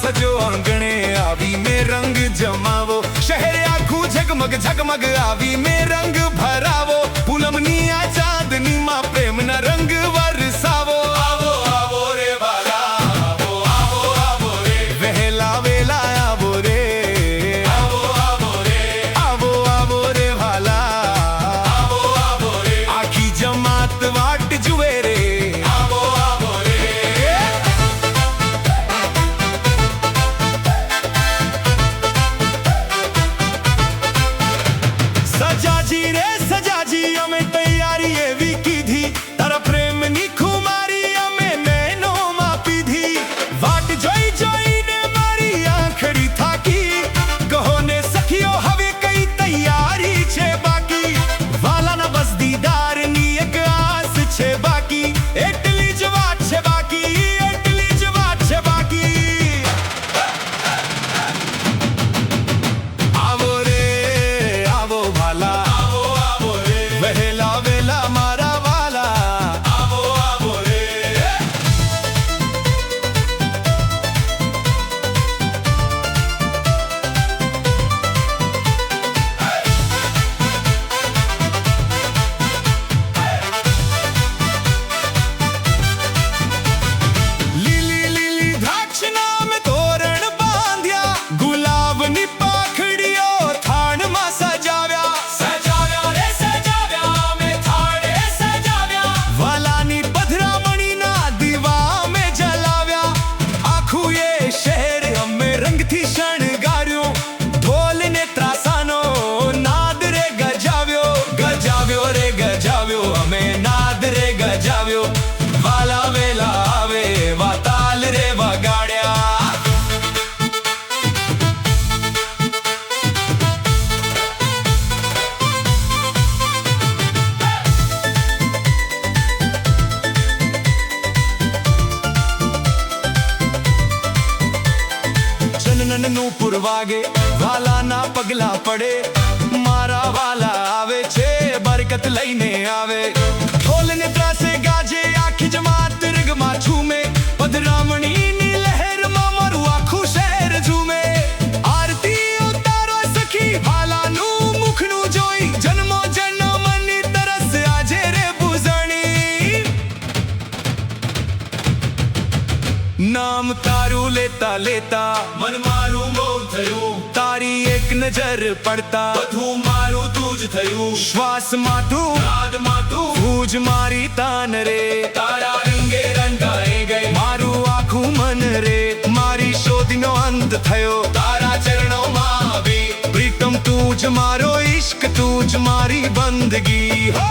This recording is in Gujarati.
सजो आंगणे आवी में रंग जमावो शहर आखू झगमग झगमग आवी में रंग भरावो पूनमनी आ चांदनी मा प्रेम ना रंग वरसावो आवो आवो रे वाला आवो आवो आवो रे वहेला वेला आवो रे आवो आवो रे आवो आवो रे वाला आवो आवो रे आखी जमात वाट जुए रे आवो आवो रे सजाजी रे सजाजी हमें तैयारी एवी की थी तारा प्रेम नी खुमारी हमें नैनो मापी थी वाट जोई जोई ने मारी आंखड़ी थाकी कहो ने सखियो हवे कई तैयारी छे बाकी वाला ना बस दीदार नी एक आस छे बाकी एटली ज वाट छे बाकी एटली ज वाट छे बाकी आवो रे आवो भाला वहेला वेला मारा वाला आवो आवो रे લીલી લીલી દ્રાક્ષના મેં તોરણ બાંધ્યા ગુલાબની પાખડીઓ થાળમાં સજાવ્યા સજાવ્યા રે સજાવ્યા મેં થાળે સજાવ્યા વાલાની પધરામણીના દીવા મેં જલાવ્યા આખું એ શહેર અમે રંગથી શણગાર્યું ઢોલ ને ત્રાસાનો નાદ રે ગજાવ્યો ગજાવ્યો રે ગજાવ્યો અમે નાદ રે ગજાવ્યો વાલા વેલા આવે વાતાલ રે વગાડ્યા જનનનું પુરવાગે વાલાના પગલા પડે મારા વાલા આવે છે બરકત લઈને આવે ઢોલ ને ત્રાસે ગાજે આખી જમાત રગમાં ઝૂમે પધરામણીની લહેરમાં મારું આખું શહેર ઝૂમે આરતી ઉતારો સખી વાલાનું મુખનું જોઈ જન્મો જન્મની તરસ આજે રે બુઝણી નામ તારું લેતા લેતા મન મારું મોહ થયું તારી એક નજર પડતા બધું મારું તું જ થયું શ્વાસ માથું નાદ માથું તું જ મારી તાન રે તારા રંગે રંગાઈ ગઈ મારું આખું મન રે મારી શોધનો અંત થયો તારા ચરણોમાં આવી પ્રીતમ તું જ મારો ઇશ્ક તું જ મારી બંદગી હો